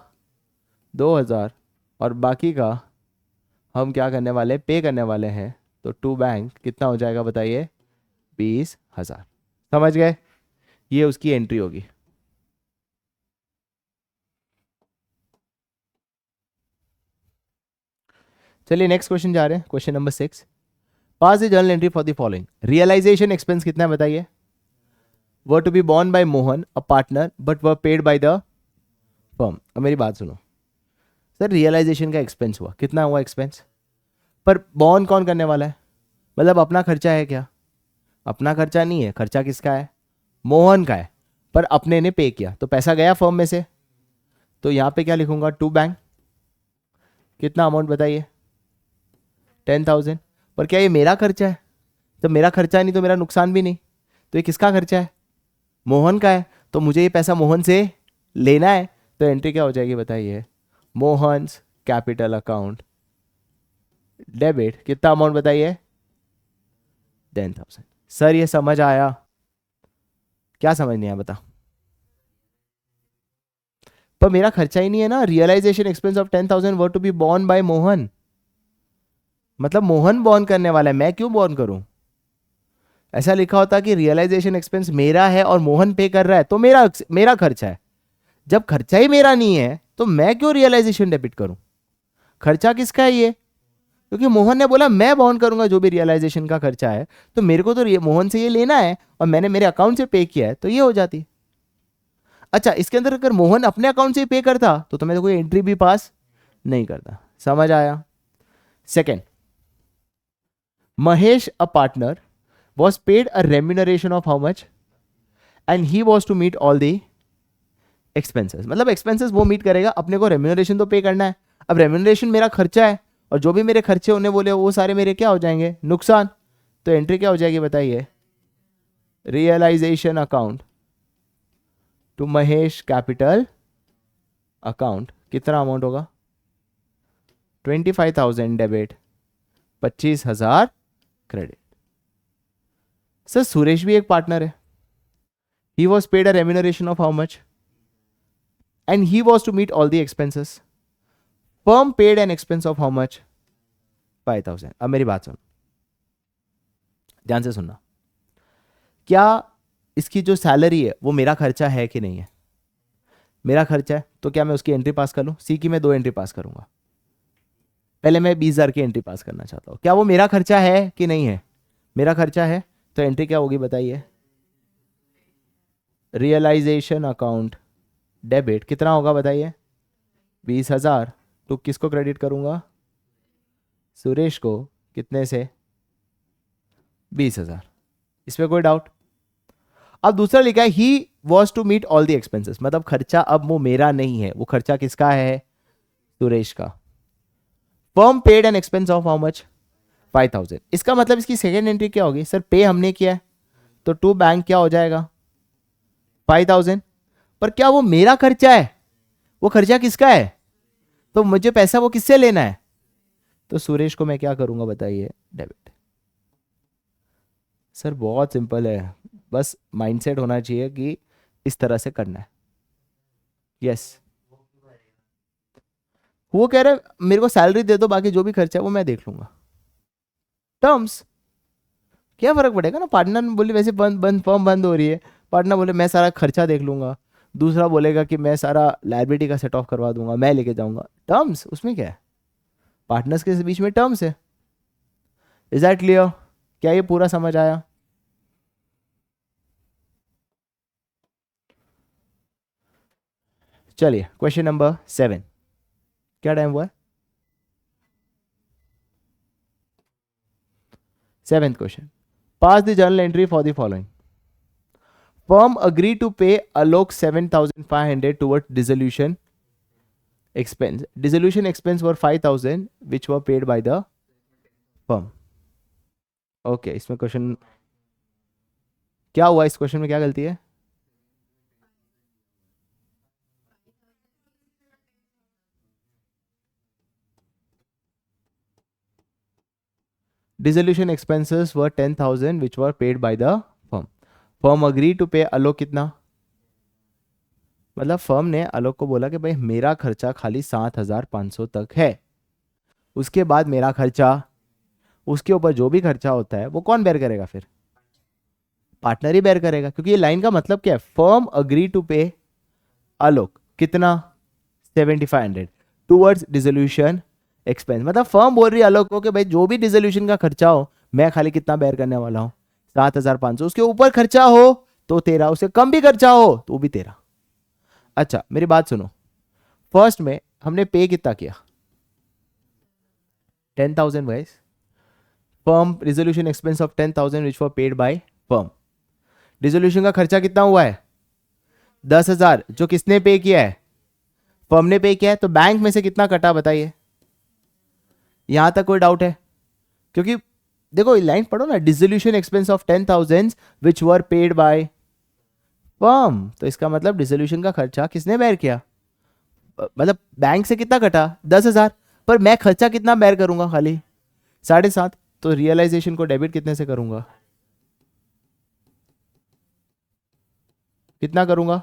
2,000। और बाकी का हम क्या करने वाले? पे करने वाले हैं। तो टू बैंक कितना हो जाएगा बताइए? 20,000। समझ गए? ये उसकी एंट्री होगी। चलिए नेक्स्ट क्वेश्चन जा रहे हैं, question number 6। Pass the journal entry for the following. Realisation expense कितना है बताइए? Were to be borne by Mohan a partner but were paid by the firm. अब मेरी बात सुनो सर, रियलाइजेशन का एक्सपेंस हुआ, कितना हुआ एक्सपेंस? पर बॉर्न कौन करने वाला है? मतलब अपना खर्चा है क्या? अपना खर्चा नहीं है। खर्चा किसका है? मोहन का है, पर अपने ने पे किया तो पैसा गया फर्म में से। तो यहां पे क्या लिखूंगा? To bank. कितना अमाउंट बताइए? 10,000। पर क्या ये मेरा खर्चा है? तो मेरा खर्चा नहीं तो मेरा नुकसान भी नहीं। तो ये किसका खर्चा है? मोहन का है। तो मुझे ये पैसा मोहन से लेना है। तो एंट्री क्या हो जाएगी बताइए? मोहन्स कैपिटल अकाउंट डेबिट, कितना अमाउंट बताइए? 10,000। सर ये समझ आया? क्या समझ नहीं आया बता? पर मेरा खर्चा ही नहीं है ना। Realisation expense of 10,000 were to be borne by Mohan. मतलब मोहन बॉर्न करने वाला है, मैं क्यों बॉर्न करूं? ऐसा लिखा होता कि रियलाइजेशन एक्सपेंस मेरा है और मोहन पे कर रहा है, तो मेरा मेरा खर्चा है। जब खर्चा ही मेरा नहीं है तो मैं क्यों रियलाइजेशन डेबिट करूं? खर्चा किसका है ये? क्योंकि मोहन ने बोला मैं बॉन्ड करूंगा जो भी रियलाइजेशन का खर्चा है, तो मेरे को तो मोहन से ये लेना है और मैंने मेरे अकाउंट से पे किया है, तो ये हो जाती। अच्छा, इसके अंदर अगर मोहन अपने अकाउंट से पे करता तो मैं तो कोई एंट्री भी पास नहीं करता। समझ आया? Second, Mahesh a partner was paid a remuneration of how much and he was to meet all the expenses। मतलब expenses वो मीट करेगा, अपने को remuneration तो पे करना है। अब remuneration मेरा खर्चा है और जो भी मेरे खर्चे होने बोले वो सारे मेरे क्या हो जाएंगे? नुकसान। तो एंट्री क्या हो जाएगी बताइए? Realisation account to Mahesh capital account. कितना अमाउंट होगा? 25,000 डेबिट, 25,000 क्रेडिट। सर सुरेश भी एक पार्टनर है। He was paid a remuneration of how much? And he was to meet all the expenses. Firm paid an expense of how much? 5,000। अब मेरी बात सुनो, ध्यान से सुनना। क्या इसकी जो सैलरी है वो मेरा खर्चा है कि नहीं है? मेरा खर्चा है, तो क्या मैं उसकी एंट्री पास कर लूं? सी की मैं 2 एंट्री पास करूंगा। पहले मैं 20,000 की एंट्री पास करना चाहता हूं। क्या वो मेरा खर्चा है कि नहीं है? मेरा खर्चा है, तो एंट्री क्या होगी बताइए? Realisation account debit. कितना होगा बताइए? 20,000। तो किसको क्रेडिट करूंगा? सुरेश को। कितने से? 20,000। इसमें कोई डाउट? अब दूसरा लिखा है he was to meet all the expenses, मतलब खर्चा अब वो मेरा नहीं है, वो खर्चा किसका है? सुरेश का। Firm paid an expense of how much? 5,000। इसका मतलब इसकी सेकेंड एंट्री क्या होगी? सर पे हमने किया है तो टू बैंक क्या हो जाएगा? 5,000। पर क्या वो मेरा खर्चा है? वो खर्चा किसका है? तो मुझे पैसा वो किससे लेना है? तो सुरेश को मैं क्या करूंगा बताइए? डेबिट। सर बहुत सिंपल है, बस माइंडसेट होना चाहिए कि इस तरह से करना है। यस, वो कह रहे मेरे को सैलरी दे दो, बाकी जो भी खर्चा है वो मैं देख लूंगा। टर्म्स क्या फर्क पड़ेगा ना? पार्टनर बोले वैसे बंद बंद फर्म बंद हो रही है, पार्टनर बोले मैं सारा खर्चा देख लूंगा, दूसरा बोलेगा कि मैं सारा लाइबिलिटी का सेट ऑफ करवा दूंगा, मैं लेके जाऊंगा। टर्म्स, उसमें क्या है? पार्टनर्स के बीच में टर्म्स है। Is that clear? क्या ये पूरा समझ आया? चलिए क्वेश्चन नंबर 7। क्या टाइम हुआ है? 7th question. Pass the journal entry for the following. Firm agreed to pay Alok 7,500 towards dissolution expense. Dissolution expense were 5,000 which were paid by the firm. Okay, इसमें क्वेश्चन क्या हुआ? इस question में क्या गलती है? Dissolution expenses were 10,000 which were paid by the firm. Firm agreed to pay Alok कितना? मतलब फर्म ने आलोक को बोला कि भाई मेरा खर्चा खाली 7,500 तक है, उसके बाद मेरा खर्चा, उसके ऊपर जो भी खर्चा होता है वो कौन बेयर करेगा? फिर पार्टनर ही बेयर करेगा, क्योंकि ये लाइन का मतलब क्या है? फर्म अग्री टू पे आलोक कितना? 7,500 टूवर्ड्स डिसोल्यूशन एक्सपेंस। मतलब फर्म बोल रही है आलोक को कि भाई जो भी डिसोल्यूशन का खर्चा हो मैं खाली कितना बेयर करने वाला हूं? 7,500। उसके ऊपर खर्चा हो तो तेरा, उससे कम भी खर्चा हो तो भी तेरा। अच्छा मेरी बात सुनो, फर्स्ट में हमने पे कितना किया? 10,000 wise. Firm resolution expense of 10,000 which for paid by firm. Resolution का खर्चा कितना हुआ है? 10,000। जो किसने पे किया है? फर्म ने पे किया है। तो बैंक में से कितना कटा बताइए? यहां तक कोई डाउट है? क्योंकि देखो लाइन पढ़ो ना, dissolution expense of 10,000 which were paid by firm, तो इसका मतलब डिसोल्यूशन का खर्चा किसने बेयर किया? मतलब बैंक से कितना कटा? 10,000। पर मैं खर्चा कितना बेयर करूंगा? खाली 7.5। तो रियलाइजेशन को डेबिट कितने से करूंगा? कितना करूंगा?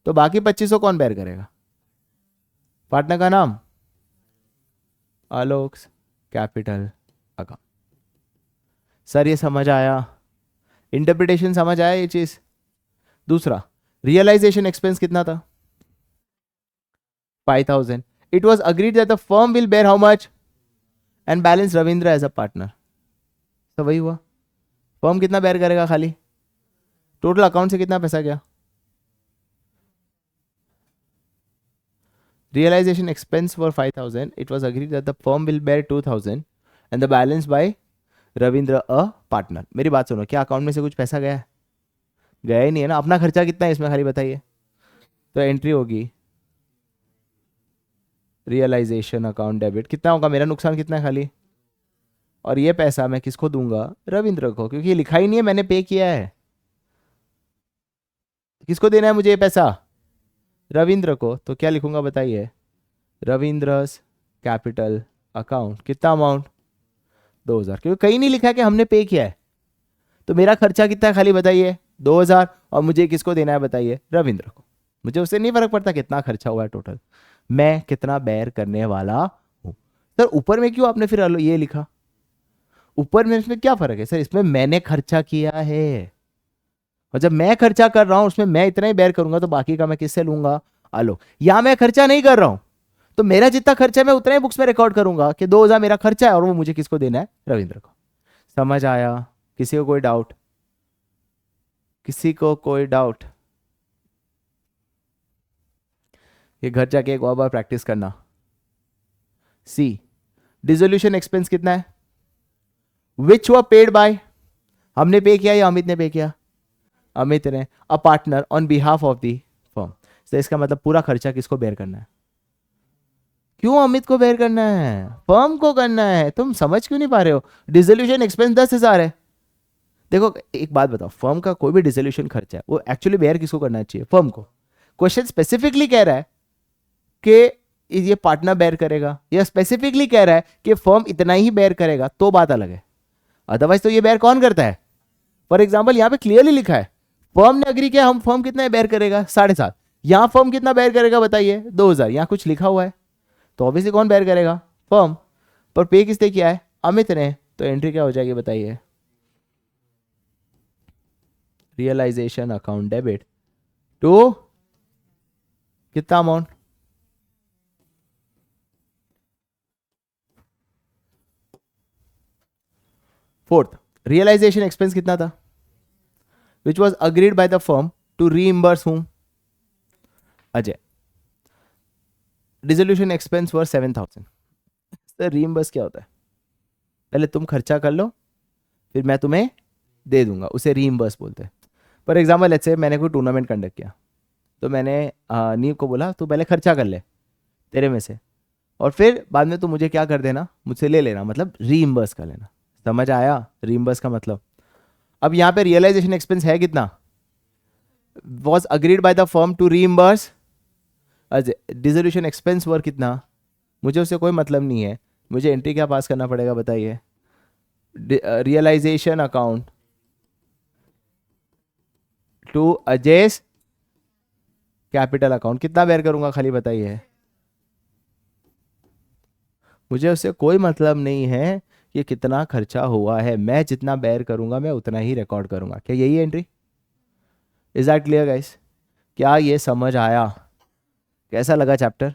तो बाकी 2500 कौन बेयर करेगा? पार्टनर का नाम आलोक कैपिटल अकाउंट। सर ये समझ आया? इंटरप्रिटेशन समझ आया ये चीज? दूसरा, रियलाइजेशन एक्सपेंस कितना था? 5000. It was agreed that the firm will bear how much and balance Ravindra as a partner. तो वही हुआ, फर्म कितना बेयर करेगा खाली, टोटल अकाउंट से कितना पैसा गया. Realization expense for 5000. It was agreed that the firm will bear 2000 and the balance by Ravindra a partner. मेरी बात सुनो, क्या अकाउंट में से कुछ पैसा गया है? गया ही नहीं है ना. अपना खर्चा कितना है इसमें खाली बताइए. तो एंट्री होगी रियलाइजेशन अकाउंट डेबिट. कितना होगा, मेरा नुकसान कितना है खाली, और ये पैसा मैं किसको दूंगा, रविंद्र को, क्योंकि ये लिखा ही नहीं है मैंने पे किया है. किसको देना है मुझे ये पैसा, रविंद्र को. तो क्या लिखूंगा बताइए, रविंद्रस कैपिटल अकाउंट. कितना अमाउंट, 2000, क्योंकि कहीं नहीं लिखा है कि हमने पे किया है. तो मेरा खर्चा कितना है खाली बताइए, 2000, और मुझे किसको देना है बताइए, रविंद्र को. मुझे उससे नहीं फर्क पड़ता कितना खर्चा हुआ है टोटल, मैं कितना बेयर करने वाला हूं. सर ऊपर में क्यों आपने फिर ये लिखा, ऊपर में इसमें क्या फर्क है सर, इसमें मैंने खर्चा किया है, और जब मैं खर्चा कर रहा हूं उसमें मैं इतना ही बेयर करूंगा, तो बाकी का मैं किससे लूंगा, आलो. यहां मैं खर्चा नहीं कर रहा हूं, तो मेरा जितना खर्चा है मैं उतना ही बुक्स में रिकॉर्ड करूंगा कि 2000 मेरा खर्चा है, और वो मुझे किसको देना है, रविंद्र को. समझ आया, किसी को कोई डाउट, किसी को कोई डाउट. ये घर जाके एक और बार प्रैक्टिस करना. सी, डिसोल्यूशन एक्सपेंस कितना है, विच वर पेड बाय, हमने पे किया या अमित ने पे किया, अमित ने, a partner on behalf of the firm. तो इसका मतलब पूरा खर्चा किसको बेयर करना है, क्यों अमित को बेयर करना है, फर्म को करना है. तुम समझ क्यों नहीं पा रहे हो, डिसोल्यूशन एक्सपेंस 10,000 है. देखो एक बात बताओ, फर्म का कोई भी डिसोल्यूशन खर्चा है वो एक्चुअली बेयर किसको करना चाहिए, फर्म को. क्वेश्चन स्पेसिफिकली कह रहा है कि ये पार्टनर बेयर करेगा, या स्पेसिफिकली कह रहा है कि फर्म इतना ही बेयर करेगा, तो बात अलग है. अदरवाइज तो ये बेयर कौन करता है. फॉर एग्जाम्पल यहाँ पे क्लियरली लिखा है, फर्म ने अग्री किया, हम फर्म कितना बेयर करेगा, 7.5. यहां फर्म कितना बेयर करेगा बताइए, 2000. यहां कुछ लिखा हुआ है, तो ऑब्वियसली कौन बेयर करेगा, फर्म. पर पे किसने किया है, अमित ने. तो एंट्री क्या हो जाएगी बताइए, रियलाइजेशन अकाउंट डेबिट टू कितना अमाउंट, फोर्थ, रियलाइजेशन एक्सपेंस कितना था, which was agreed by the firm to reimburse whom, Ajay. Dissolution expense were 7,000. Sir reimburse क्या होता है, पहले तुम खर्चा कर लो फिर मैं तुम्हें दे दूंगा, उसे रीइंबर्स बोलते हैं. फॉर एग्जाम्पल लेट्स से मैंने कोई टूर्नामेंट कंडक्ट किया, तो मैंने नीव को बोला तू पहले खर्चा कर ले तेरे में से, और फिर बाद में तू मुझे क्या कर देना, मुझसे ले लेना, मतलब रीइंबर्स कर लेना. समझ आया रीइंबर्स का मतलब. अब यहाँ पे रियलाइजेशन एक्सपेंस है कितना, was agreed by the firm to reimburse. Dissolution expense were कितना, मुझे उससे कोई मतलब नहीं है, मुझे एंट्री क्या पास करना पड़ेगा बताइए, realisation account to Ajay's capital account. कितना बेयर करूंगा खाली बताइए, मुझे उससे कोई मतलब नहीं है कि कितना खर्चा हुआ है, मैं जितना बेयर करूंगा मैं उतना ही रिकॉर्ड करूंगा. क्या यही entry, is that clear guys, क्या ये समझ आया, कैसा लगा चैप्टर.